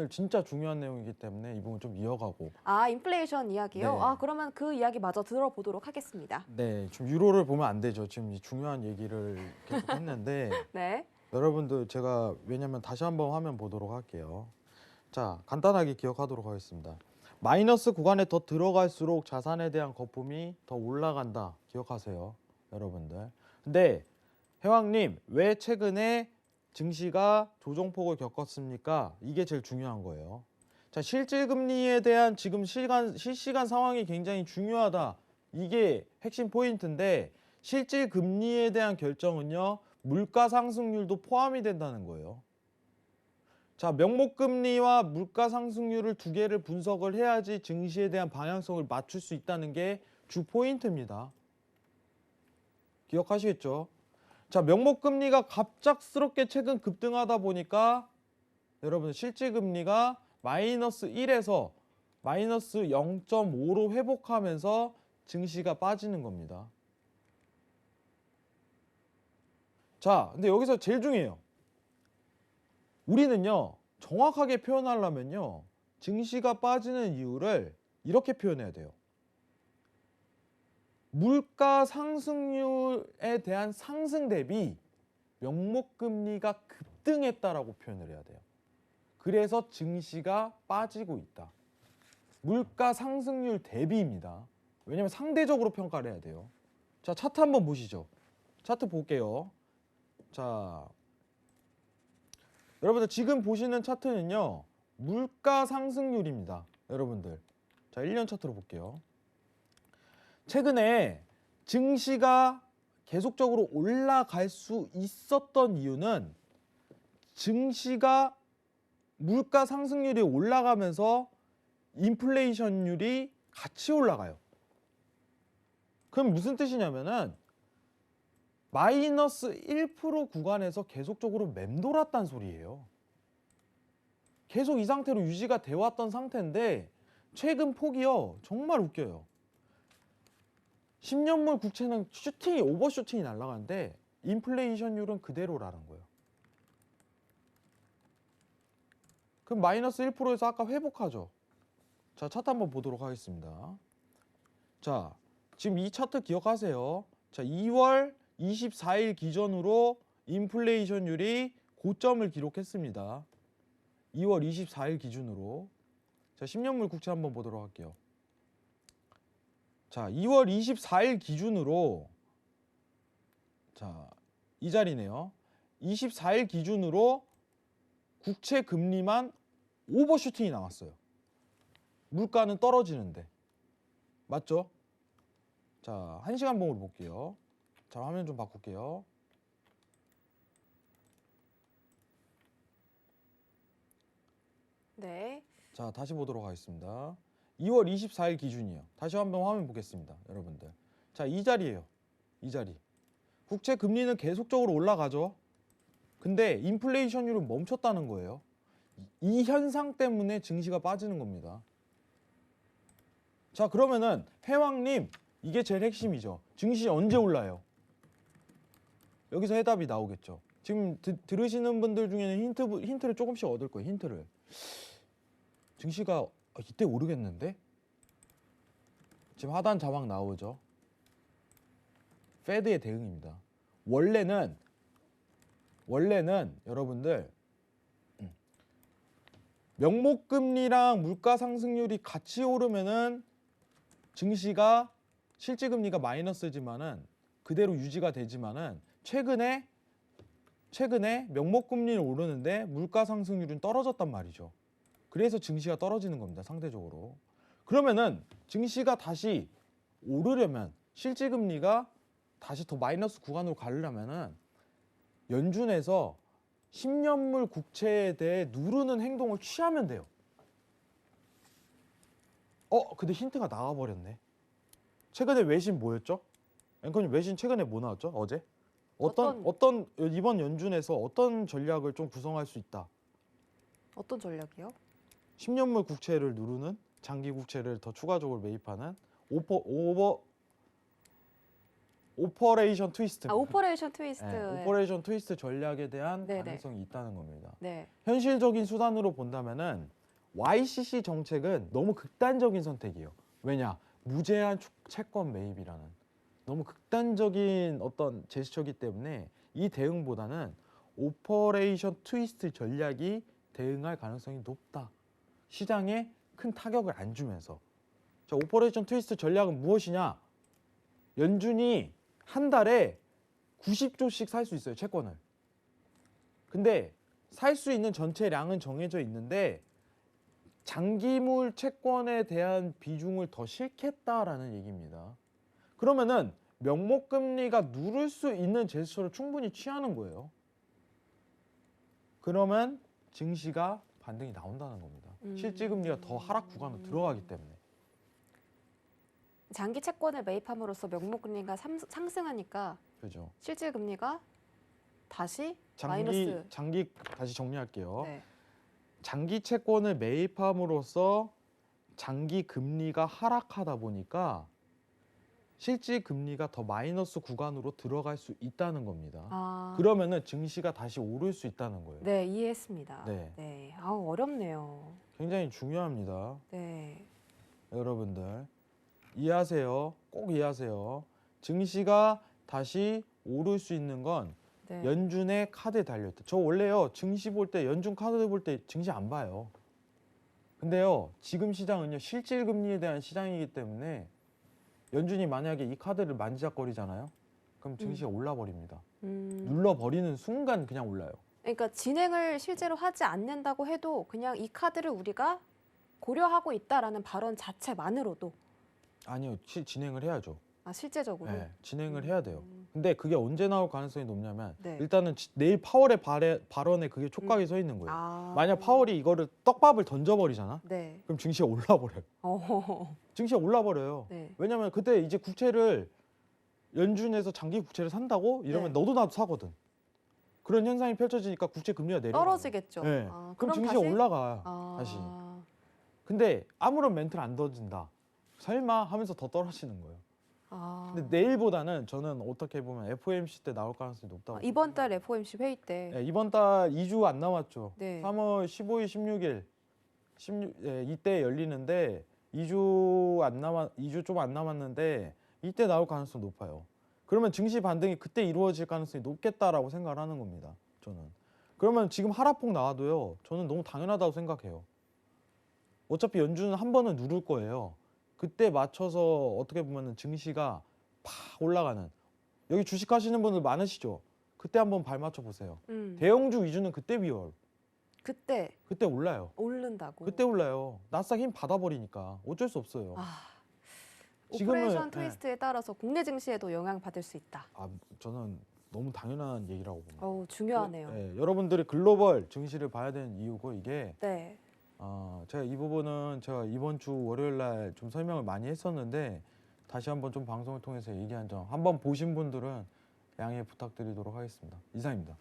오늘 진짜 중요한 내용이기 때문에 이 부분 좀 이어가고. 아, 인플레이션 이야기요? 네. 아, 그러면 그 이야기 마저 들어보도록 하겠습니다. 네, 좀 유로를 보면 안 되죠. 지금 이 중요한 얘기를 계속 했는데 네. 여러분들 제가 왜냐면 다시 한번 화면 보도록 할게요. 자, 간단하게 기억하도록 하겠습니다. 마이너스 구간에 더 들어갈수록 자산에 대한 거품이 더 올라간다. 기억하세요, 여러분들. 근데 해왕님, 왜 최근에 증시가 조정폭을 겪었습니까? 이게 제일 중요한 거예요. 자, 실질금리에 대한 지금 실시간 상황이 굉장히 중요하다. 이게 핵심 포인트인데 실질금리에 대한 결정은요, 물가 상승률도 포함이 된다는 거예요. 자, 명목금리와 물가 상승률을 두 개를 분석을 해야지 증시에 대한 방향성을 맞출 수 있다는 게 주 포인트입니다. 기억하시겠죠? 자, 명목금리가 갑작스럽게 최근 급등하다 보니까 여러분 실질금리가 마이너스 1에서 마이너스 0.5로 회복하면서 증시가 빠지는 겁니다. 자, 근데 여기서 제일 중요해요. 우리는요, 정확하게 표현하려면요, 증시가 빠지는 이유를 이렇게 표현해야 돼요. 물가 상승률에 대한 상승 대비 명목금리가 급등했다라고 표현을 해야 돼요. 그래서 증시가 빠지고 있다. 물가 상승률 대비입니다. 왜냐하면 상대적으로 평가를 해야 돼요. 자, 차트 한번 보시죠. 차트 볼게요. 자, 여러분들 지금 보시는 차트는요, 물가 상승률입니다. 여러분들. 자, 1년 차트로 볼게요. 최근에 증시가 계속적으로 올라갈 수 있었던 이유는 증시가 물가 상승률이 올라가면서 인플레이션율이 같이 올라가요. 그럼 무슨 뜻이냐면은 마이너스 1% 구간에서 계속적으로 맴돌았단 소리예요. 계속 이 상태로 유지가 되어 왔던 상태인데 최근 폭이요, 정말 웃겨요. 10년물 국채는 오버슈팅이 날아가는데 인플레이션율은 그대로라는 거예요. 그럼 마이너스 1%에서 아까 회복하죠. 자, 차트 한번 보도록 하겠습니다. 자, 지금 이 차트 기억하세요. 자, 2월 24일 기준으로 인플레이션율이 고점을 기록했습니다. 2월 24일 기준으로. 자, 10년물 국채 한번 보도록 할게요. 자, 2월 24일 기준으로, 자, 이 자리네요. 24일 기준으로 국채 금리만 오버슈팅이 나왔어요. 물가는 떨어지는데. 맞죠? 자, 1시간 봉으로 볼게요. 자, 화면 좀 바꿀게요. 네. 자, 다시 보도록 하겠습니다. 2월 24일 기준이에요. 다시 한번 화면 보겠습니다, 여러분들. 자, 이 자리예요. 이 자리. 국채 금리는 계속적으로 올라가죠. 근데 인플레이션율은 멈췄다는 거예요. 이 현상 때문에 증시가 빠지는 겁니다. 자, 그러면은 회왕님, 이게 제일 핵심이죠. 증시 언제 올라요? 여기서 해답이 나오겠죠. 지금 들으시는 분들 중에는 힌트를 조금씩 얻을 거예요. 힌트를. 증시가 이때 오르겠는데? 지금 하단 자막 나오죠. 페드의 대응입니다. 원래는 여러분들 명목금리랑 물가 상승률이 같이 오르면은 증시가 실질금리가 마이너스지만은 그대로 유지가 되지만은 최근에 명목금리는 오르는데 물가 상승률은 떨어졌단 말이죠. 그래서 증시가 떨어지는 겁니다. 상대적으로. 그러면은 증시가 다시 오르려면 실질금리가 다시 더 마이너스 구간으로 가려면은 연준에서 10년물 국채에 대해 누르는 행동을 취하면 돼요. 근데 힌트가 나와버렸네. 최근에 외신 뭐였죠? 앵커님, 외신 최근에 뭐 나왔죠? 어제? 어떤 이번 연준에서 어떤 전략을 좀 구성할 수 있다. 어떤 전략이요? 10년물 국채를 누르는, 장기 국채를 더 추가적으로 매입하는 오퍼레이션 트위스트. 오퍼레이션 트위스트. 네, 오퍼레이션 트위스트 전략에 대한 네네. 가능성이 있다는 겁니다. 네. 현실적인 수단으로 본다면은 YCC 정책은 너무 극단적인 선택이에요. 왜냐? 무제한 채권 매입이라는 너무 극단적인 어떤 제스처이기 때문에 이 대응보다는 오퍼레이션 트위스트 전략이 대응할 가능성이 높다. 시장에 큰 타격을 안 주면서. 자, 오퍼레이션 트위스트 전략은 무엇이냐? 연준이 한 달에 90조씩 살 수 있어요, 채권을. 근데 살 수 있는 전체량은 정해져 있는데 장기물 채권에 대한 비중을 더 싫겠다라는 얘기입니다. 그러면은 명목금리가 누를 수 있는 제스처를 충분히 취하는 거예요. 그러면 증시가 반등이 나온다는 겁니다. 실질금리가 더 하락 구간으로 들어가기 때문에. 장기 채권을 매입함으로써 명목금리가 상승하니까 그죠. 실질 금리가 다시 마이너스. 장기 다시 정리할게요. 네. 장기 채권을 매입함으로써 장기 금리가 하락하다 보니까 실질 금리가 더 마이너스 구간으로 들어갈 수 있다는 겁니다. 그러면은 증시가 다시 오를 수 있다는 거예요. 네, 이해했습니다. 네. 네. 어렵네요. 굉장히 중요합니다. 네. 여러분들 이해하세요. 꼭 이해하세요. 증시가 다시 오를 수 있는 건 네. 연준의 카드에 달려있다. 저 원래요 증시 볼 때 연준 카드 볼 때 증시 안 봐요. 근데요 지금 시장은요 실질 금리에 대한 시장이기 때문에 연준이 만약에 이 카드를 만지작거리잖아요. 그럼 증시가 올라버립니다. 눌러버리는 순간 그냥 올라요. 그러니까 진행을 실제로 하지 않는다고 해도 그냥 이 카드를 우리가 고려하고 있다라는 발언 자체만으로도 아니요 진행을 해야죠. 실제적으로. 네, 진행을 해야 돼요. 근데 그게 언제 나올 가능성이 높냐면 네. 일단은 내일 파월의 발언에 그게 촉각이 서 있는 거예요. 만약 파월이 이거를 떡밥을 던져버리잖아. 네. 그럼 증시가 올라버려요. 증시가 올라버려요. 네. 왜냐면 그때 이제 국채를 연준에서 장기 국채를 산다고 이러면 네. 너도 나도 사거든. 그런 현상이 펼쳐지니까 국채 금리가 내려가요. 떨어지겠죠. 네. 그럼 증시가 다시? 올라가요. 다시. 근데 아무런 멘트를 안 던진다. 설마 하면서 더 떨어지는 거예요. 근데 내일보다는 저는 어떻게 보면 FOMC 때 나올 가능성이 높다고. 이번 달 FOMC 회의 때. 네, 이번 달 2주 안 남았죠. 네. 3월 15일, 16일, 이때 열리는데 2주 좀 안 남았는데 이때 나올 가능성이 높아요. 그러면 증시 반등이 그때 이루어질 가능성이 높겠다라고 생각을 하는 겁니다. 저는. 그러면 지금 하락폭 나와도요. 저는 너무 당연하다고 생각해요. 어차피 연준은 한 번은 누를 거예요. 그때 맞춰서 어떻게 보면 증시가 팍 올라가는. 여기 주식 하시는 분들 많으시죠? 그때 한번 발 맞춰 보세요. 대형주 위주는 그때 위월. 그때 올라요. 오른다고. 그때 올라요. 나스닥 힘 받아버리니까 어쩔 수 없어요. 오퍼레이션 트위스트에 따라서 국내 증시에도 영향 받을 수 있다. 저는 너무 당연한 얘기라고 봅니다. 중요하네요. 네, 여러분들이 글로벌 증시를 봐야 되는 이유고 이게 네. 제가 이 부분은 제가 이번 주 월요일 날 좀 설명을 많이 했었는데 다시 한번 좀 방송을 통해서 얘기한 점 한번 보신 분들은 양해 부탁드리도록 하겠습니다. 이상입니다.